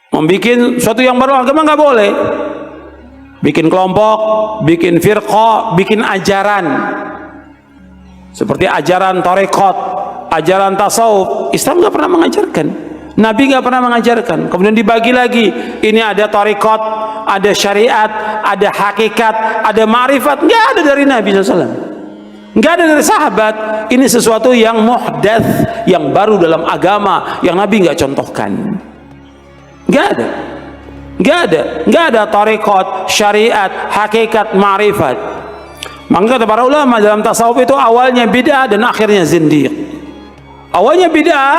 Membikin suatu yang baru agama nggak boleh. Bikin kelompok, bikin firqah, bikin ajaran. Seperti ajaran tarekat, ajaran tasawuf. Islam nggak pernah mengajarkan. Nabi nggak pernah mengajarkan. Kemudian dibagi lagi. Ini ada tarekat, ada syariat, ada hakikat, ada ma'rifat. Nggak ada dari Nabi SAW. Nggak ada dari sahabat. Ini sesuatu yang muhdats, yang baru dalam agama, yang Nabi nggak contohkan. Nggak ada. Nggak ada tarekat, syariat, hakikat, ma'rifat. Maka kata para ulama dalam tasawuf itu awalnya bid'ah dan akhirnya zindiq. Awalnya bid'ah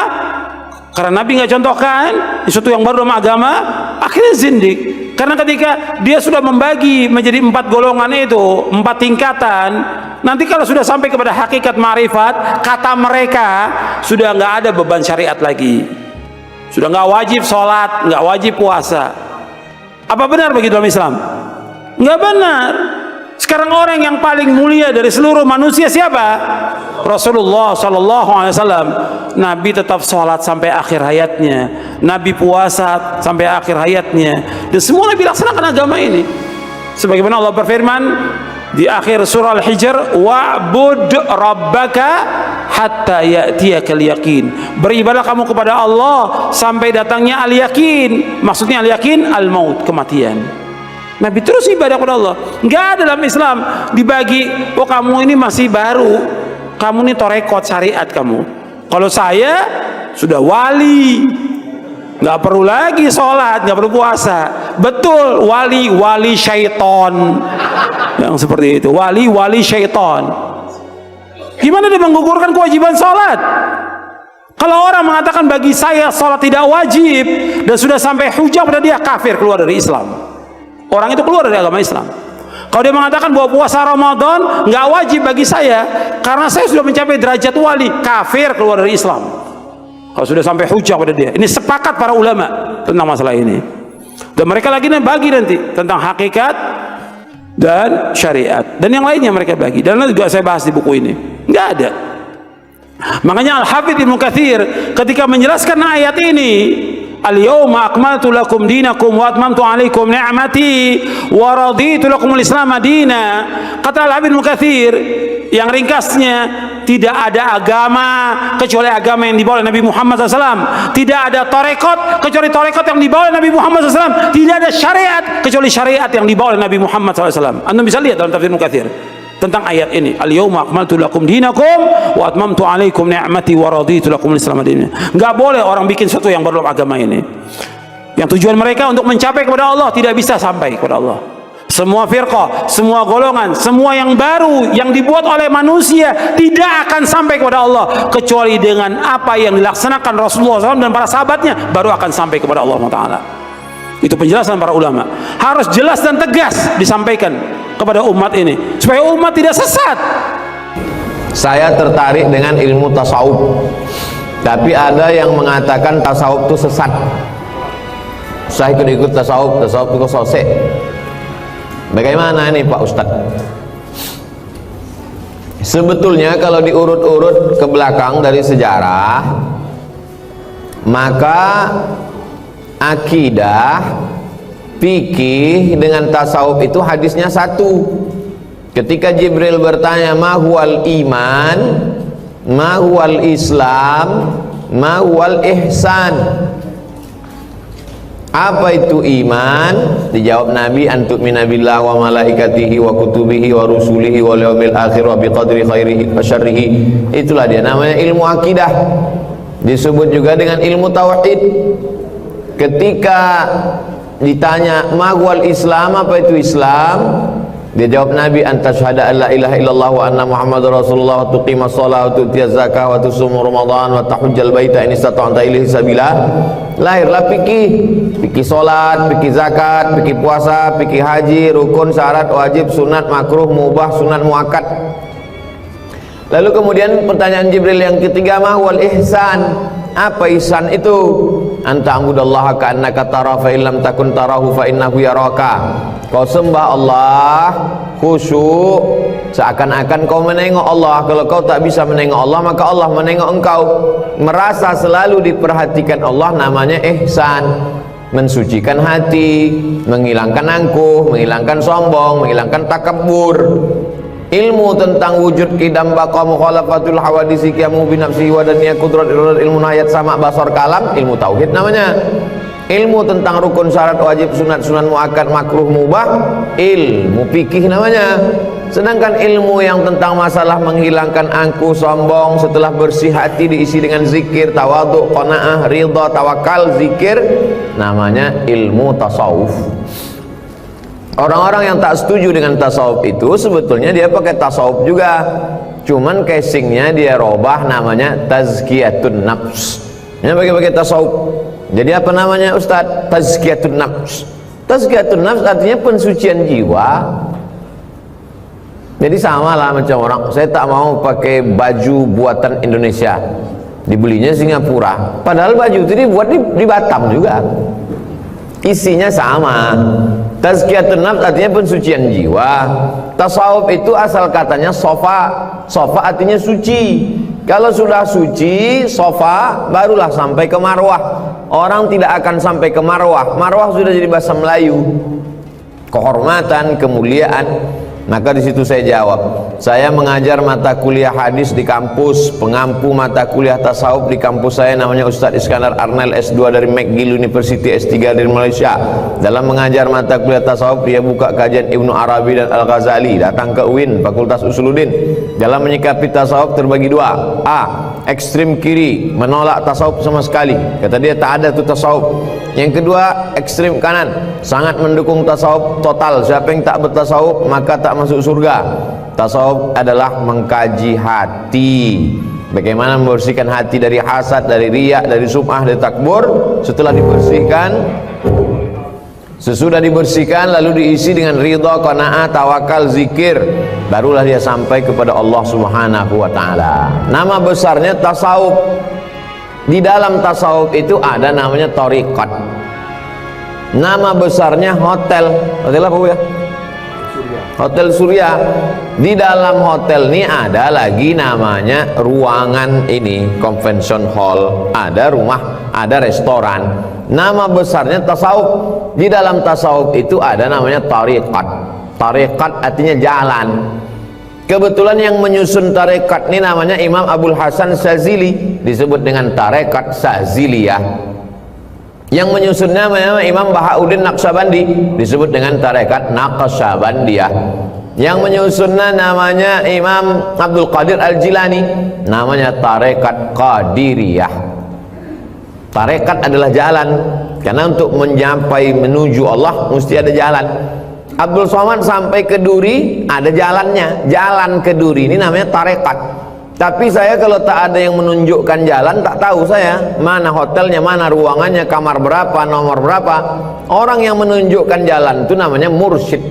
karena Nabi nggak contohkan sesuatu yang baru dalam agama, akhirnya zindiq. Karena ketika dia sudah membagi menjadi 4 golongan itu, 4 tingkatan, nanti kalau sudah sampai kepada hakikat ma'rifat, kata mereka sudah nggak ada beban syariat lagi, sudah nggak wajib sholat, nggak wajib puasa. Apa benar bagi dalam Islam? Nggak benar. Sekarang orang yang paling mulia dari seluruh manusia siapa? Rasulullah Sallallahu Alaihi Wasallam. Nabi tetap sholat sampai akhir hayatnya. Nabi puasa sampai akhir hayatnya. Dan semua Nabi laksanakan agama ini. Sebagaimana Allah berfirman di akhir surah Al-Hijr, wa'bud rabbaka hatta ya'tiyakal yaqin. Beribadah kamu kepada Allah sampai datangnya al-yaqin. Maksudnya al-yaqin al-maut, kematian. Nabi terus ibadah kepada Allah. Enggak ada dalam Islam dibagi, oh kamu ini masih baru, kamu ini tarekat syariat kamu. Kalau saya sudah wali, nggak perlu lagi sholat, nggak perlu puasa. Betul, wali syaiton yang seperti itu, wali syaiton. Gimana dia menggugurkan kewajiban sholat? Kalau orang mengatakan bagi saya sholat tidak wajib dan sudah sampai hujah pada dia, kafir, keluar dari Islam. Orang itu keluar dari agama Islam. Kalau dia mengatakan bahwa puasa Ramadan nggak wajib bagi saya karena saya sudah mencapai derajat wali, kafir, keluar dari Islam. Kalau sudah sampai hujah pada dia. Ini sepakat para ulama tentang masalah ini. Dan mereka lagi bagi nanti tentang hakikat dan syariat dan yang lainnya mereka bagi. Dan juga saya bahas di buku ini. Nggak ada. Makanya Al-Hafidz Ibnu Katsir ketika menjelaskan ayat ini, al-yawma akmaltu lakum dinakum wa atmamtu alaikum ni'mati wa raditu lakum al-islam madina. Kata Al-Hafidz Ibnu Katsir yang ringkasnya, tidak ada agama kecuali agama yang dibawa oleh Nabi Muhammad SAW. Tidak ada tarekat kecuali tarekat yang dibawa oleh Nabi Muhammad SAW. Tidak ada syariat kecuali syariat yang dibawa oleh Nabi Muhammad SAW. Anda bisa lihat dalam tafsir Ibnu Katsir tentang ayat ini, al-yawma akmaltu lakum dinakum wa atmamtu alaikum ni'mati wa raditu lakum al-islam madina. Enggak boleh orang bikin sesuatu yang baru dalam agama ini. Yang tujuan mereka untuk mencapai kepada Allah tidak bisa sampai kepada Allah. Semua firqah, semua golongan, semua yang baru yang dibuat oleh manusia tidak akan sampai kepada Allah kecuali dengan apa yang dilaksanakan Rasulullah SAW dan para sahabatnya, baru akan sampai kepada Allah Taala. Itu penjelasan para ulama. Harus jelas dan tegas disampaikan kepada umat ini supaya umat tidak sesat. Saya tertarik dengan ilmu tasawuf, tapi ada yang mengatakan tasawuf itu sesat. Saya ikut tasawuf itu sosek. Bagaimana ini Pak Ustadz? Sebetulnya kalau diurut-urut ke belakang dari sejarah, maka akidah, fikih dengan tasawuf itu hadisnya satu. Ketika Jibril bertanya ma huwal iman, ma huwal islam, ma huwal ihsan, apa itu iman? Dijawab Nabi, antuk minabillah wa malaikatihi wa kutubihi wa rusulihi wa yaumil akhir wa biqadri khairihi wa syarrihi. Itulah dia namanya ilmu akidah. Disebut juga dengan ilmu tauhid. Ketika ditanya magwal Islam, apa itu Islam? Dia jawab Nabi, antasyhada alla ilaha illallah wa anna muhammadar rasulullah wa tuqimas shalah wa tu'tiyaz zakah wa tusum ramadan wa tahujjal baita in istata'ta ilaihi sabila. Lahirlah fikih salat, fikih zakat, fikih puasa, fikih haji, rukun, syarat, wajib, sunat, makruh, mubah, sunat muakkad. Lalu kemudian pertanyaan Jibril yang ketiga, ma wal ihsan? Apa ihsan itu? Anta abudallaha ka'annaka tara fa illam takun tarahu fa innahu yaraka. Kau sembah Allah khusyuk seakan-akan kau menengok Allah. Kalau kau tak bisa menengok Allah, maka Allah menengok engkau. Merasa selalu diperhatikan Allah, namanya ihsan. mensucikan hati, menghilangkan angkuh, menghilangkan sombong, menghilangkan takabur. Ilmu tentang wujud qidam baqa mukhalafatul hawadisi qiyamu bi nafsihi wa daniyah qudrat ilmu ayat sama basar kalam, ilmu tauhid namanya. Ilmu tentang rukun syarat wajib sunat sunan muakkad makruh mubah, ilmu fikih namanya. Sedangkan ilmu yang tentang masalah menghilangkan angkuh sombong setelah bersih hati diisi dengan zikir, tawadhu, qanaah, ridha, tawakal, zikir, namanya ilmu tasawuf. Orang-orang yang tak setuju dengan tasawuf itu sebetulnya dia pakai tasawuf juga, cuman casingnya dia robah, namanya tazkiyatun nafs. Ini pakai tasawuf. Jadi apa namanya Ustadz? Tazkiyatun nafs. Tazkiyatun nafs artinya pensucian jiwa. Jadi sama lah macam orang, saya tak mau pakai baju buatan Indonesia, dibelinya Singapura, padahal baju itu dibuat di Batam juga, isinya sama. Tazkiyatun nafs artinya pensucian jiwa. Tasawuf itu asal katanya sofa. Sofa artinya suci. Kalau sudah suci, sofa, barulah sampai ke marwah. Orang tidak akan sampai ke marwah. Marwah sudah jadi bahasa Melayu, kehormatan, kemuliaan. Maka di situ saya jawab, saya mengajar mata kuliah hadis di kampus, pengampu mata kuliah tasawuf di kampus saya namanya Ustadz Iskandar Arnel S2 dari McGill University, S3 dari Malaysia. Dalam mengajar mata kuliah tasawuf dia buka kajian Ibnu Arabi dan Al-Ghazali, datang ke UIN Fakultas Usuluddin. Dalam menyikapi tasawuf terbagi dua. A, ekstrim kiri, menolak tasawuf sama sekali, kata dia tak ada tuh tasawuf. Yang kedua, ekstrim kanan, sangat mendukung tasawuf total. Siapa yang tak bertasawuf maka tak masuk surga. Tasawuf adalah mengkaji hati, bagaimana membersihkan hati dari hasad, dari riya, dari sum'ah, dari takbur. Setelah dibersihkan, sesudah dibersihkan lalu diisi dengan ridha, qanaah, tawakal, zikir, barulah dia sampai kepada Allah Subhanahu wa taala. Nama besarnya tasawuf. Di dalam tasawuf itu ada namanya thariqat. Nama besarnya hotel. Hotel apa Bu ya? Hotel Surya. Di dalam hotel ini ada lagi namanya ruangan ini, convention hall, ada rumah, ada restoran. Nama besarnya tasawuf. Di dalam tasawuf itu ada namanya thariqat. Thariqat artinya jalan. Kebetulan yang menyusun tarekat ini namanya Imam Abul Hasan Syazili, disebut dengan tarekat Syaziliyah. Yang menyusunnya namanya Imam Bahauddin Naqsyabandi, disebut dengan tarekat Naqsyabandiyah. Yang menyusunnya namanya Imam Abdul Qadir Al-Jilani, namanya tarekat Qadiriyah. Tarekat adalah jalan, karena untuk mencapai menuju Allah mesti ada jalan. Abdul Somad sampai ke Duri, ada jalannya. Jalan ke Duri ini namanya tarekat. Tapi saya kalau tak ada yang menunjukkan jalan, tak tahu saya mana hotelnya, mana ruangannya, kamar berapa, nomor berapa. Orang yang menunjukkan jalan itu namanya mursyid.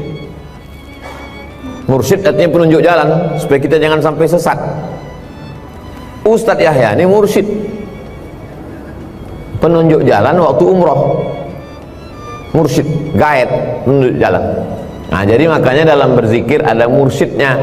Mursyid artinya penunjuk jalan, supaya kita jangan sampai sesat. Ustadz Yahya ini mursyid, penunjuk jalan waktu umroh. Mursyid, guide, menunjuk jalan. Nah, jadi makanya dalam berzikir ada mursyidnya.